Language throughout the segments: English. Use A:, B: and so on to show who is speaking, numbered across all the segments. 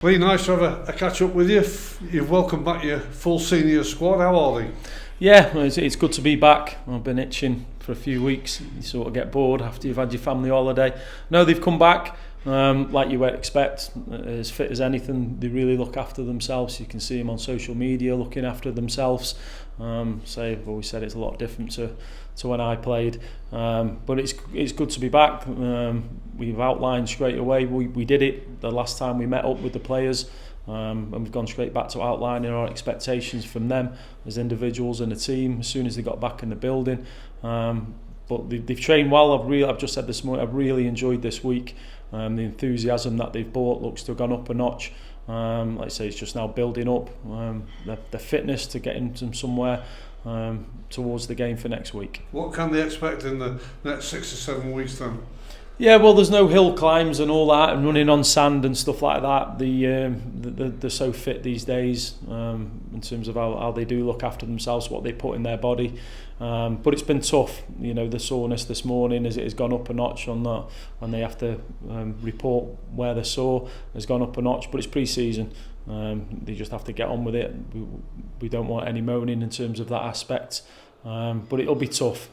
A: Lee, nice to have a catch up with you. You've welcomed back your full senior squad. How are they?
B: Yeah, well, it's good to be back. I've been itching for a few weeks. You sort of get bored after you've had your family holiday. No, they've come back like you would expect, as fit as anything. They really look after themselves. You can see them on social media looking after themselves. I've always said it's a lot different to when I played, but it's good to be back. We've outlined straight away. We did it the last time we met up with the players. And we've gone straight back to outlining our expectations from them as individuals and a team as soon as they got back in the building. But they've trained well. I've just said this morning, I've really enjoyed this week. The enthusiasm that they've brought looks to have gone up a notch. Like I say, it's just now building up the fitness to getting them somewhere towards the game for next week. What
A: can they expect in the next 6 or 7 weeks then?
B: Yeah, well, there's no hill climbs and all that, and running on sand and stuff like that. They're so fit these days in terms of how they do look after themselves, what they put in their body. But it's been tough. You know, the soreness this morning has gone up a notch on that, when they have to report where they're sore, has gone up a notch. But it's pre-season. They just have to get on with it. We don't want any moaning in terms of that aspect. But it'll be tough.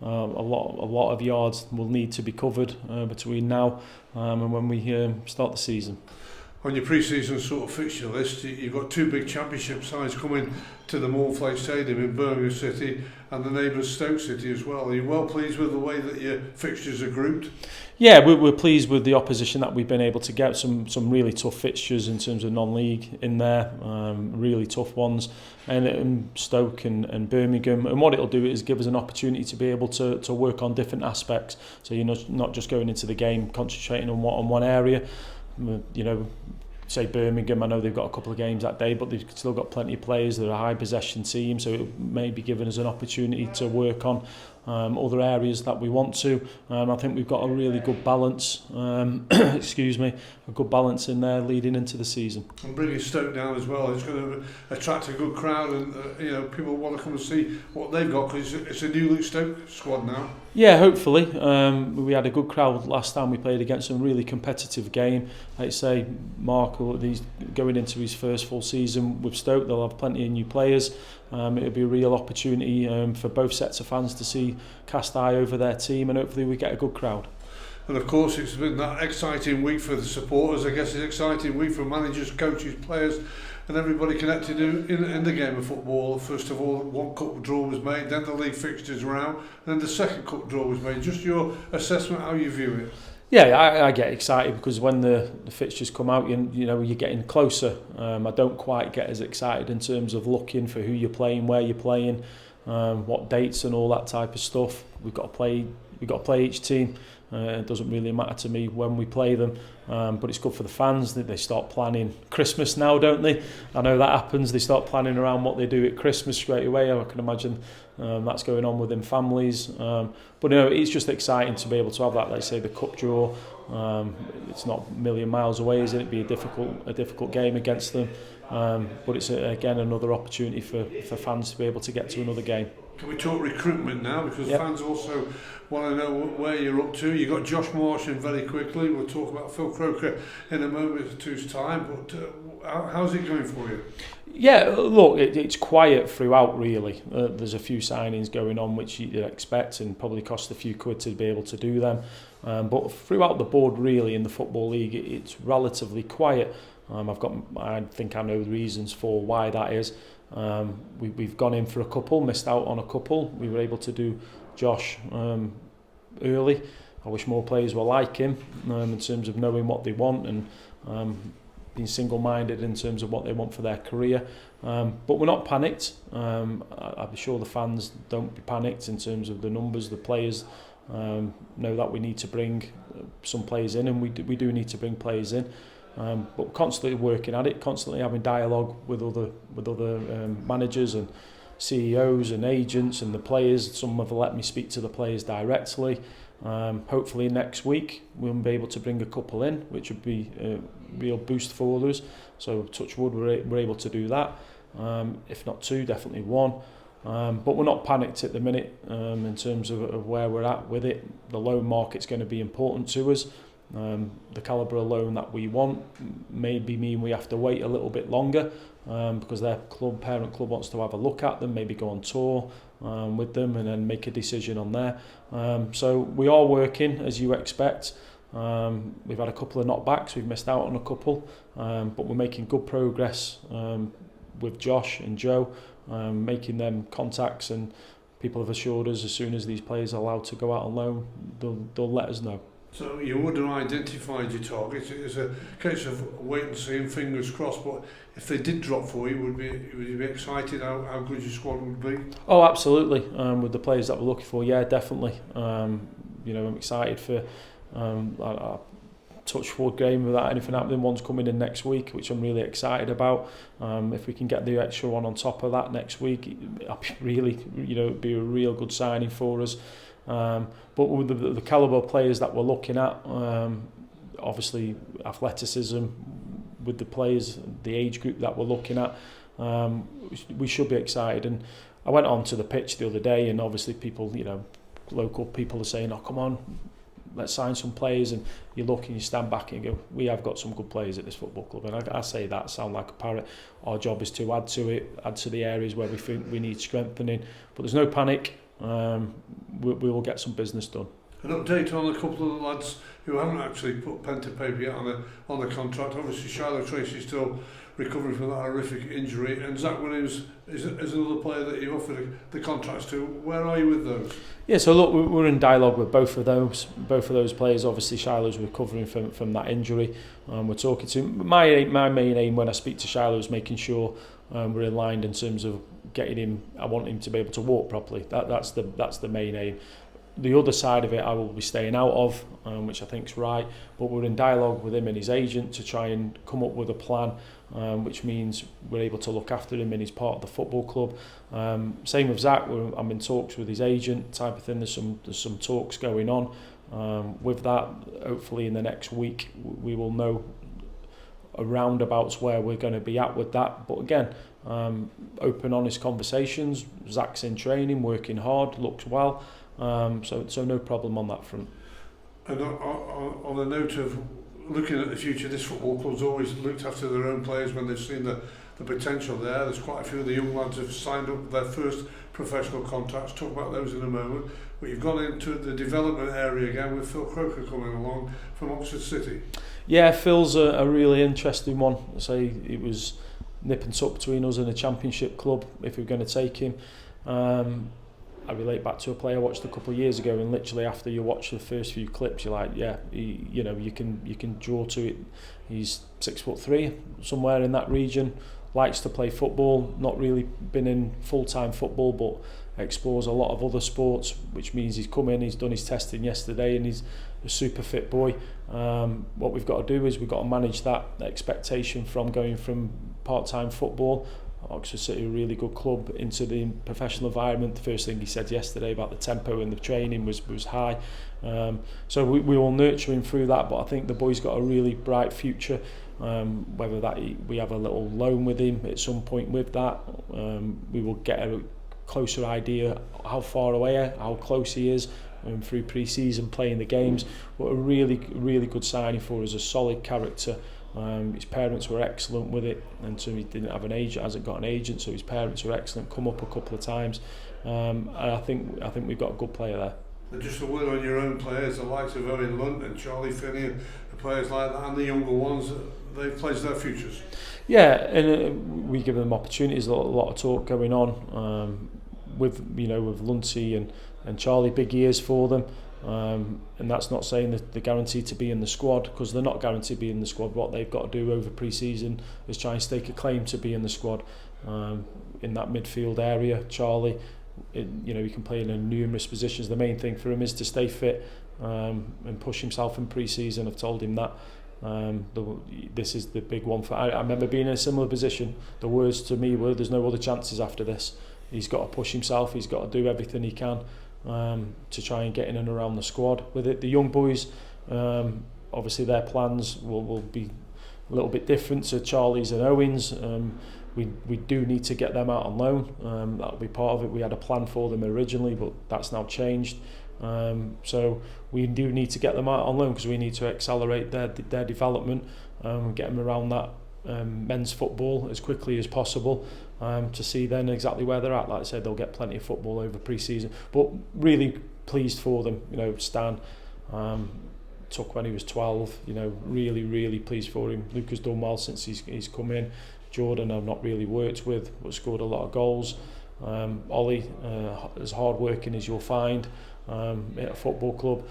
B: A lot of yards will need to be covered between now and when we start the season.
A: On your pre-season sort of fixture list, you've got 2 big championship sides coming to the Moorflake Stadium in Birmingham City and the neighbours Stoke City as well. Are you well pleased with the way that your fixtures are grouped?
B: Yeah, we're pleased with the opposition that we've been able to get. Some really tough fixtures in terms of non-league in there, really tough ones, and Stoke and Birmingham. And what it'll do is give us an opportunity to be able to work on different aspects. So you're not just going into the game concentrating on one area. You know, say Birmingham, I know they've got a couple of games that day, but they've still got plenty of players. They're a high possession team, so it may be giving us an opportunity to work on other areas that we want to. I think we've got a really good balance, a good balance in there leading into the season.
A: And bringing Stoke down as well, it's going to attract a good crowd, and people want to come and see what they've got, because it's a new Stoke squad now.
B: Yeah, hopefully. We had a good crowd last time we played against them, really competitive game. Like I say, Mark, he's going into his first full season with Stoke. They'll have plenty of new players. It'll be a real opportunity for both sets of fans to see cast eye over their team, and hopefully we get a good crowd.
A: And of course, it's been that exciting week for the supporters. I guess it's an exciting week for managers, coaches, players, and everybody connected in the game of football. First of all, one cup draw was made, then the league fixtures were out, and then the second cup draw was made. Just your assessment, how you view it?
B: Yeah, I get excited because when the fixtures come out, you know you're getting closer. I don't quite get as excited in terms of looking for who you're playing, where you're playing, what dates and all that type of stuff. We've got to play each team. It doesn't really matter to me when we play them, but it's good for the fans that they start planning Christmas now, don't they? I know that happens. They start planning around what they do at Christmas straight away. I can imagine that's going on within families. But it's just exciting to be able to have that. Like say the cup draw, it's not a million miles away, is it? It'd be a difficult game against them, but it's again another opportunity for fans to be able to get to another game.
A: Can we talk recruitment now? Because
B: yep.
A: Fans also want to know where you're up to. You got Josh Marsh in very quickly. We'll talk about Phil Croker in a moment or two's time. But how's it going for you?
B: Yeah, look, it's quiet throughout really. There's a few signings going on which you'd expect and probably cost a few quid to be able to do them. But throughout the board really in the Football League, it's relatively quiet. I think I know the reasons for why that is. We've gone in for a couple, missed out on a couple. We were able to do Josh early. I wish more players were like him in terms of knowing what they want and being single-minded in terms of what they want for their career. But we're not panicked. I'm sure the fans don't be panicked in terms of the numbers. The players know that we need to bring some players in, and we do need to bring players in. But constantly working at it, constantly having dialogue with other managers and CEOs and agents and the players. Some have let me speak to the players directly. Hopefully next week we'll be able to bring a couple in, which would be a real boost for us. So touch wood, we're able to do that. If not 2, definitely 1. But we're not panicked at the minute in terms of where we're at with it. The loan market's going to be important to us. The calibre of loan that we want maybe mean we have to wait a little bit longer because their parent club wants to have a look at them, maybe go on tour with them and then make a decision on there. So we are working as you expect. We've had a couple of knockbacks, we've missed out on a couple, but we're making good progress with Josh and Joe, making them contacts, and people have assured us as soon as these players are allowed to go out on loan, they'll let us know.
A: So you would have identified your targets. It's a case of wait and see and fingers crossed. But if they did drop for you, would you be excited how good your squad would be?
B: Oh, absolutely. With the players that we're looking for, yeah, definitely. I'm excited for a touch wood game without anything happening. One's coming in next week, which I'm really excited about. If we can get the extra one on top of that next week, it'd be a real good signing for us. But with the calibre of players that we're looking at, obviously athleticism with the players, the age group that we're looking at, we should be excited. And I went on to the pitch the other day, and obviously people, local people are saying, "Oh, come on, let's sign some players," and you look and you stand back and you go, we have got some good players at this football club. And I say that, sound like a parrot. Our job is to add to the areas where we think we need strengthening, but there's no panic. We will get some business done.
A: An update on a couple of the lads who haven't actually put pen to paper yet on the contract. Obviously Shiloh Tracy's still recovering from that horrific injury, and Zach Williams is another player that you offered the contracts to. Where are you with those? Yeah,
B: so look, we're in dialogue with both of those players. Obviously Shiloh's recovering from that injury. We're talking to my main aim when I speak to Shiloh is making sure we're aligned in terms of getting him. I want him to be able to walk properly. That's the main aim. The other side of it I will be staying out of, which I think is right, but we're in dialogue with him and his agent to try and come up with a plan, which means we're able to look after him and he's part of the football club. Same with Zach, I'm in talks with his agent type of thing. There's some talks going on with that. Hopefully in the next week we will know roundabouts where we're going to be at with that. But again, open, honest conversations. Zach's in training, working hard, looks well. So no problem on that front.
A: And on the note of looking at the future, this football club's always looked after their own players when they've seen the potential there. There's quite a few of the young lads have signed up their first professional contracts. Talk about those in a moment. But you've gone into the development area again with Phil Croker coming along from Oxford City. Yeah,
B: Phil's a really interesting one. Say it was nip and tuck between us and a championship club if we were going to take him. I relate back to a player I watched a couple of years ago, and literally after you watch the first few clips, you're like, yeah, you can draw to it. He's 6'3", somewhere in that region. Likes to play football. Not really been in full-time football, but explores a lot of other sports, which means he's come in. He's done his testing yesterday, and he's a super fit boy. What we've got to do is we've got to manage that expectation from going from part-time football, Oxford City, a really good club, into the professional environment. The first thing he said yesterday about the tempo in the training was high. So we will nurture him through that, but I think the boy's got a really bright future. Whether that we have a little loan with him at some point with that, we will get a closer idea how far away, how close he is through pre-season playing the games. But a really good signing for us, a solid character. His parents were excellent with it, and so he didn't have an agent, hasn't got an agent, so his parents were excellent, come up a couple of times, and I think we've got a good player there.
A: And just a word on your own players, the likes of Owen Lunt and Charlie Finney and the players like that, and the younger ones, they've pledged their futures. Yeah,
B: and we give them opportunities. A lot of talk going on with Lunty and Charlie, big years for them. And that's not saying that they're guaranteed to be in the squad, because they're not guaranteed to be in the squad. What they've got to do over pre-season is try and stake a claim to be in the squad in that midfield area. Charlie, he can play in numerous positions. The main thing for him is to stay fit and push himself in pre-season. I've told him that. This is the big one. I remember being in a similar position. The words to me were, there's no other chances after this. He's got to push himself. He's got to do everything he can to try and get in and around the squad. With it, the young boys, obviously their plans will be a little bit different to Charlie's and Owen's. We do need to get them out on loan. That'll be part of it. We had a plan for them originally, but that's now changed. So we do need to get them out on loan because we need to accelerate their development, get them around that men's football as quickly as possible, to see then exactly where they're at. Like I said, they'll get plenty of football over pre-season, but really pleased for them. You know, Stan took when he was 12, you know, really pleased for him. Luke has done well since he's come in. Jordan I've not really worked with, but scored a lot of goals. Ollie, as hard working as you'll find at a football club.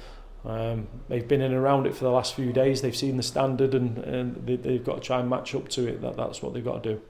B: They've been in and around it for the last few days. They've seen the standard, and they've got to try and match up to it. That's what they've got to do.